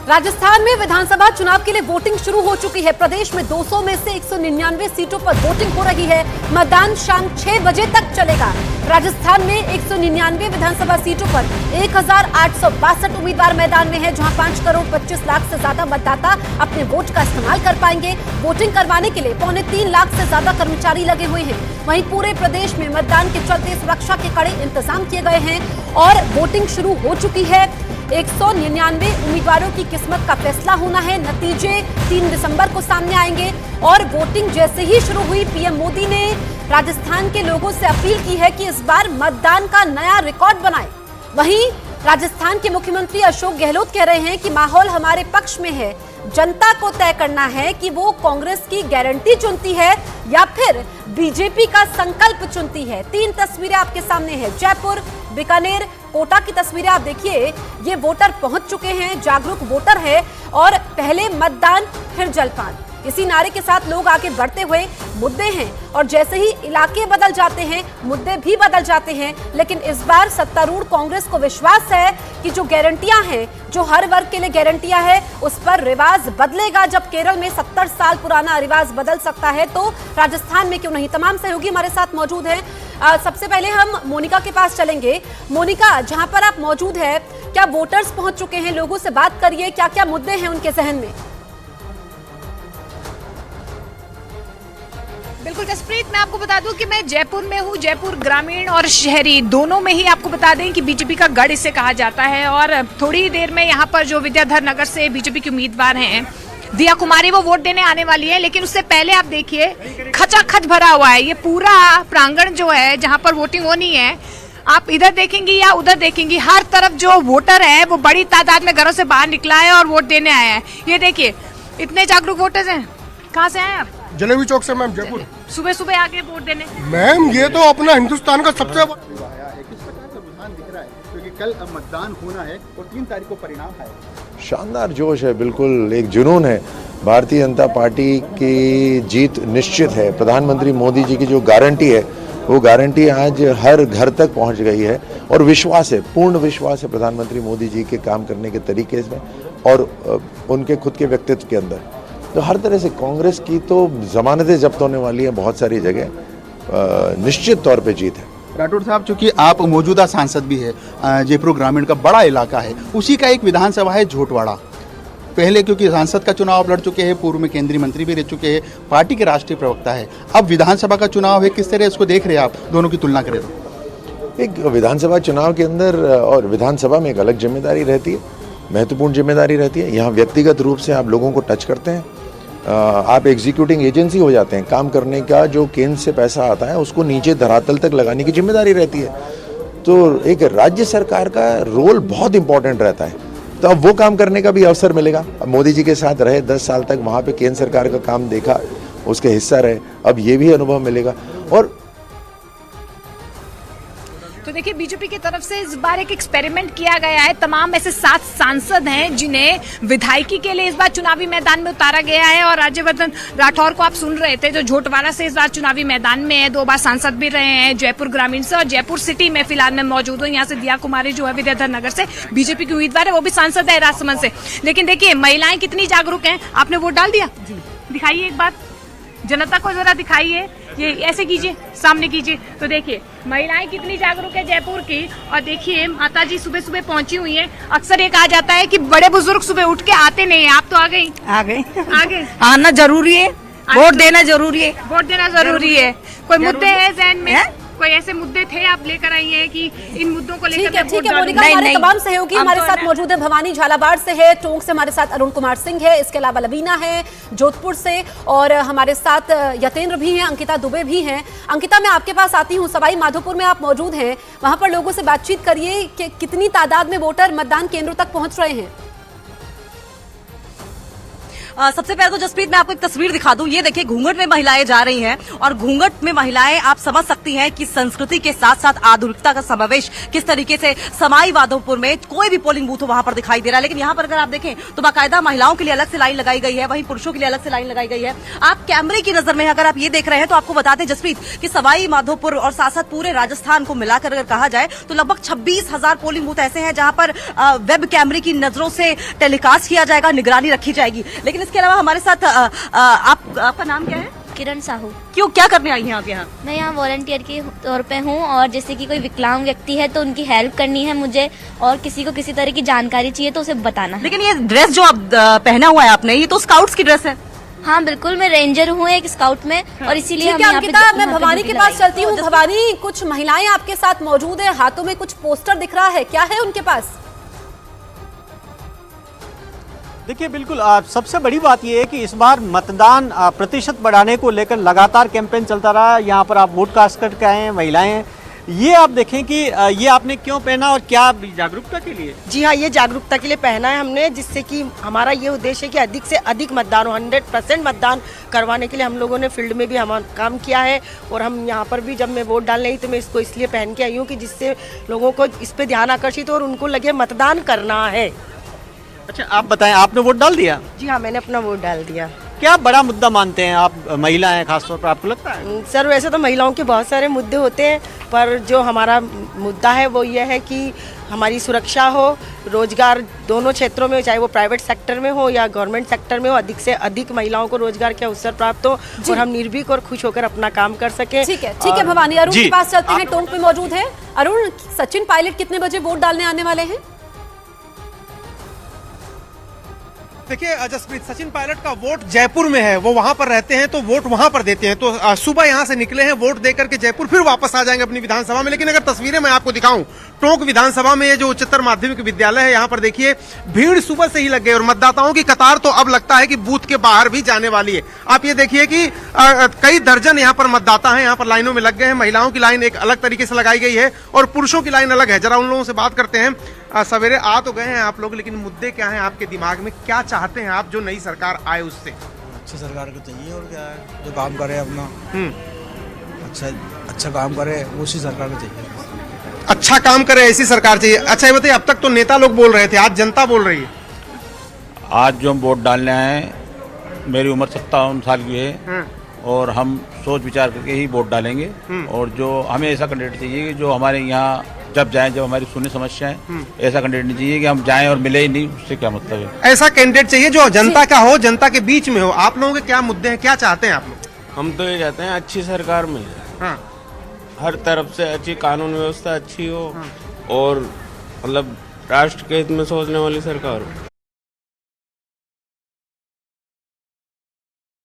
राजस्थान में विधानसभा चुनाव के लिए वोटिंग शुरू हो चुकी है। प्रदेश में 200 में से 199 सीटों पर वोटिंग हो रही है। मतदान शाम 6 बजे तक चलेगा। राजस्थान में 199 विधानसभा सीटों पर 1862 उम्मीदवार मैदान में हैं, जहां 5 करोड़ 25 लाख से ज्यादा मतदाता अपने वोट का इस्तेमाल कर पाएंगे। वोटिंग करवाने के लिए 3.25 लाख से ज्यादा कर्मचारी लगे हुए हैं। वहीं पूरे प्रदेश में मतदान के चलते सुरक्षा के कड़े इंतजाम किए गए हैं और वोटिंग शुरू हो चुकी है। 199 उम्मीदवारों की किस्मत का फैसला होना है। नतीजे 3 दिसंबर को सामने आएंगे और वोटिंग जैसे ही शुरू हुई, पीएम मोदी ने राजस्थान के लोगों से अपील की है कि इस बार मतदान का नया रिकॉर्ड बनाएं। वहीं राजस्थान के मुख्यमंत्री अशोक गहलोत कह रहे हैं कि माहौल हमारे पक्ष में है। जनता को तय करना है कि वो कांग्रेस की गारंटी चुनती है या फिर बीजेपी का संकल्प चुनती है। 3 तस्वीरें आपके सामने हैं। जयपुर, बीकानेर, कोटा की तस्वीरें आप देखिए। ये वोटर पहुंच चुके हैं, जागरूक वोटर है और पहले मतदान फिर जलपान, इसी नारे के साथ लोग आगे बढ़ते हुए मुद्दे हैं और जैसे ही इलाके बदल जाते हैं मुद्दे भी बदल जाते हैं। लेकिन इस बार सत्तारूढ़ कांग्रेस को विश्वास है कि जो गारंटियां हैं, जो हर वर्ग के लिए गारंटियां हैं, उस पर रिवाज बदलेगा। जब केरल में 70 साल पुराना रिवाज बदल सकता है तो राजस्थान में क्यों नहीं। तमाम सहयोगी हमारे साथ मौजूद हैं। सबसे पहले हम मोनिका के पास चलेंगे। मोनिका, जहां पर आप मौजूद है, क्या वोटर्स पहुंच चुके हैं? लोगों से बात करिए, क्या क्या मुद्दे हैं उनके जहन में? बिल्कुल जसप्रीत, मैं आपको बता दूं कि मैं जयपुर में हूं। जयपुर ग्रामीण और शहरी दोनों में ही आपको बता दें कि बीजेपी का गढ़ इसे कहा जाता है। और थोड़ी देर में यहाँ पर जो विद्याधर नगर से बीजेपी के उम्मीदवार हैं दिया कुमारी, वो वोट देने आने वाली है। लेकिन उससे पहले आप देखिए, खचाखच भरा हुआ है ये पूरा प्रांगण जो है जहाँ पर वोटिंग होनी है। आप इधर देखेंगी या उधर देखेंगी, हर तरफ जो वोटर है वो बड़ी तादाद में घरों से बाहर निकला है और वोट देने आया है। ये देखिए, इतने जागरूक वोटर्स हैं। कहाँ से आए आप? जलेबी चौक से मैम, जयपुर। सुबह सुबह आके वोट देने। मैम ये तो अपना हिंदुस्तान का सबसे किस प्रकार का रुझान दिख रहा है, क्योंकि कल मतदान होना है और 3 तारीख को परिणाम है। शानदार जोश है, बिल्कुल एक जुनून है। भारतीय जनता पार्टी की जीत निश्चित है। प्रधानमंत्री मोदी जी की जो गारंटी है, वो गारंटी आज हर घर तक पहुंच गई है और विश्वास है, पूर्ण विश्वास है प्रधानमंत्री मोदी जी के काम करने के तरीके में और उनके खुद के व्यक्तित्व के अंदर। तो हर तरह से कांग्रेस की तो जमानतें जब्त होने वाली हैं बहुत सारी जगह, निश्चित तौर पे जीत है। राठौर साहब, चूंकि आप मौजूदा सांसद भी है, जयपुर ग्रामीण का बड़ा इलाका है, उसी का एक विधानसभा है झोटवाड़ा। पहले क्योंकि सांसद का चुनाव आप लड़ चुके हैं, पूर्व में केंद्रीय मंत्री भी रह चुके हैं, पार्टी के राष्ट्रीय प्रवक्ता है, अब विधानसभा का चुनाव है, किस तरह इसको देख रहे हैं आप, दोनों की तुलना करें तो? एक विधानसभा चुनाव के अंदर और विधानसभा में एक अलग जिम्मेदारी रहती है, महत्वपूर्ण जिम्मेदारी रहती है। यहाँ व्यक्तिगत रूप से आप लोगों को टच करते हैं, आप एग्जीक्यूटिंग एजेंसी हो जाते हैं। काम करने का जो केंद्र से पैसा आता है उसको नीचे धरातल तक लगाने की जिम्मेदारी रहती है। तो एक राज्य सरकार का रोल बहुत इंपॉर्टेंट रहता है। तो अब वो काम करने का भी अवसर मिलेगा। अब मोदी जी के साथ रहे 10 साल तक, वहाँ पे केंद्र सरकार का काम देखा, उसके हिस्सा रहे, अब ये भी अनुभव मिलेगा। और तो देखिए, बीजेपी की तरफ से इस बार एक एक्सपेरिमेंट किया गया है। तमाम ऐसे 7 सांसद हैं जिन्हें विधायकी के लिए इस बार चुनावी मैदान में उतारा गया है। और राज्यवर्धन राठौर को आप सुन रहे थे, जो झोटवाड़ा से इस बार चुनावी मैदान में है, 2 बार सांसद भी रहे हैं जयपुर ग्रामीण से। और जयपुर सिटी में फिलहाल मैं मौजूद हूँ। यहाँ से दिया कुमारी जो है विद्याधर नगर से बीजेपी की उम्मीदवार है, वो भी सांसद है राजसमंद से। लेकिन देखिए, महिलाएं कितनी जागरूक हैं। आपने वोट डाल दिया? दिखाइए एक बार, जनता को जरा दिखाइए। ये ऐसे कीजिए, सामने कीजिए, तो देखिए महिलाएं कितनी जागरूक है जयपुर की। और देखिए, माता जी सुबह सुबह पहुंची हुई हैं। अक्सर ये कहा जाता है कि बड़े बुजुर्ग सुबह उठ के आते नहीं है, आप तो आ गई। आ गए आना जरूरी है, वोट देना जरूरी है। वोट देना जरूरी है। कोई मुद्दे हैं जहन में? कोई ऐसे मुद्दे थे आप लेकर आई हैं कि इन मुद्दों को लेकर? ठीक है मोनिका, हमारे तमाम सहयोगी हमारे साथ मौजूद है। भवानी झालावाड़ से है, टोंक से हमारे साथ अरुण कुमार सिंह है, इसके अलावा लवीना है जोधपुर से, और हमारे साथ यतेंद्र भी हैं, अंकिता दुबे भी हैं। अंकिता, मैं आपके पास आती हूँ। सवाई माधोपुर में आप मौजूद हैं, वहां पर लोगों से बातचीत करिए कि कितनी तादाद में वोटर मतदान केंद्रों तक पहुंच रहे हैं। सबसे पहले तो जसप्रीत मैं आपको एक तस्वीर दिखा दूं। ये देखिए घूंघट में महिलाएं जा रही हैं और घूंघट में महिलाएं आप समझ सकती हैं कि संस्कृति के साथ साथ आधुनिकता का समावेश किस तरीके से समाई माधोपुर में कोई भी पोलिंग बूथ वहां पर दिखाई दे रहा है। लेकिन यहाँ पर अगर आप देखें तो बाकायदा महिलाओं के लिए अलग से लाइन लगाई गई है, वहीं पुरुषों के लिए अलग से लाइन लगाई गई है। आप कैमरे की नजर में अगर आप ये देख रहे हैं तो आपको बता दें जसप्रीत कि सवाई माधोपुर और साथ साथ पूरे राजस्थान को मिलाकर अगर कहा जाए तो लगभग 26,000 पोलिंग बूथ ऐसे हैं जहां पर वेब कैमरे की नजरों से टेलीकास्ट किया जाएगा, निगरानी रखी जाएगी। लेकिन इसके अलावा हमारे साथ आपका नाम क्या है? किरण साहू। क्यों, क्या करने आई हैं आप यहाँ? मैं यहाँ वॉलंटियर के तौर पे हूँ और जैसे कि कोई विकलांग व्यक्ति है तो उनकी हेल्प करनी है मुझे, और किसी को किसी तरह की जानकारी चाहिए तो उसे बताना है। लेकिन ये ड्रेस जो आप पहना हुआ है आपने, ये तो स्काउट्स की ड्रेस है। हाँ बिल्कुल, मैं रेंजर हूँ एक स्काउट में, और इसीलिए हम ठीक है यहाँ पे अंकिता, मैं यहाँ पे भवानी ड्यूटी के पास लगाई। चलती हूँ। भवानी, कुछ महिलाएं आपके साथ मौजूद है, हाथों में कुछ पोस्टर दिख रहा है, क्या है उनके पास? देखिए बिल्कुल सबसे बड़ी बात यह है कि इस बार मतदान प्रतिशत बढ़ाने को लेकर लगातार कैंपेन चलता रहा। यहाँ पर आप वोट कास्ट करके आए हैं, महिलाएं हैं। ये आप देखें कि ये आपने क्यों पहना और क्या जागरूकता के लिए? जी हाँ, ये जागरूकता के लिए पहना है हमने, जिससे कि हमारा ये उद्देश्य है कि अधिक से अधिक मतदान हो। 100% मतदान करवाने के लिए हम लोगों ने फील्ड में भी हम काम किया है, और हम यहाँ पर भी जब मैं वोट डालने आई तो मैं इसको इसलिए पहन के आई हूँ कि जिससे लोगों को इस पर ध्यान आकर्षित हो और उनको लगे मतदान करना है। अच्छा आप बताएं, आपने वोट डाल दिया? जी हाँ, मैंने अपना वोट डाल दिया। क्या बड़ा मुद्दा मानते हैं आप, महिला हैं खासतौर पर, आपको लगता है? सर वैसे तो महिलाओं के बहुत सारे मुद्दे होते हैं, पर जो हमारा मुद्दा है वो ये है कि हमारी सुरक्षा हो, रोजगार दोनों क्षेत्रों में, चाहे वो प्राइवेट सेक्टर में हो या गवर्नमेंट सेक्टर में हो, अधिक से अधिक महिलाओं को रोजगार के अवसर प्राप्त हो और हम निर्भीक और खुश होकर अपना काम कर सकें। ठीक है भवानी, अरुण के पास चलते हैं, टोंक में मौजूद है। अरुण, सचिन पायलट कितने बजे वोट डालने आने वाले हैं? देखिए जसप्रीत, सचिन पायलट का वोट जयपुर में है, वो वहां पर रहते हैं तो वोट वहां पर देते हैं। तो सुबह यहां से निकले हैं, वोट देकर के जयपुर फिर वापस आ जाएंगे अपनी विधानसभा में। लेकिन अगर तस्वीरें मैं आपको दिखाऊं, टोंक विधानसभा में ये जो उच्चतर माध्यमिक विद्यालय है, यहाँ पर देखिए भीड़ सुबह से ही लग गई और मतदाताओं की कतार तो अब लगता है कि बूथ के बाहर भी जाने वाली है। आप ये देखिए कि कई दर्जन यहाँ पर मतदाता हैं, यहाँ पर लाइनों में लग गए हैं। महिलाओं की लाइन एक अलग तरीके से लगाई गई है और पुरुषों की लाइन अलग है। जरा उन लोगों से बात करते हैं। सवेरे आ तो गए हैं आप लोग, लेकिन मुद्दे क्या हैं आपके दिमाग में, क्या चाहते हैं आप जो नई सरकार आए उससे? अच्छी सरकार को चाहिए, और क्या है, जो काम करे अपना अच्छा काम करे, उसी सरकार को चाहिए। अच्छा काम करे ऐसी सरकार चाहिए। अच्छा ये बताइए, अब तक तो नेता लोग बोल रहे थे, आज जनता बोल रही है। आज जो हम वोट डालने आए, मेरी उम्र 57 साल की है और हम सोच विचार करके ही वोट डालेंगे। और जो हमें ऐसा कैंडिडेट चाहिए कि जो हमारे यहाँ जब जाएं, जब हमारी सुनी समस्याएं, ऐसा कैंडिडेट नहीं चाहिए कि हम जाएं और मिले ही नहीं, उससे क्या मतलब है। ऐसा कैंडिडेट चाहिए जो जनता का हो, जनता के बीच में हो। आप लोगों के क्या मुद्दे हैं, क्या चाहते हैं आप लोग? हम तो ये चाहते हैं अच्छी सरकार में, हाँ, हर तरफ से अच्छी कानून व्यवस्था अच्छी हो और मतलब राष्ट्र के हित में सोचने वाली सरकार हो।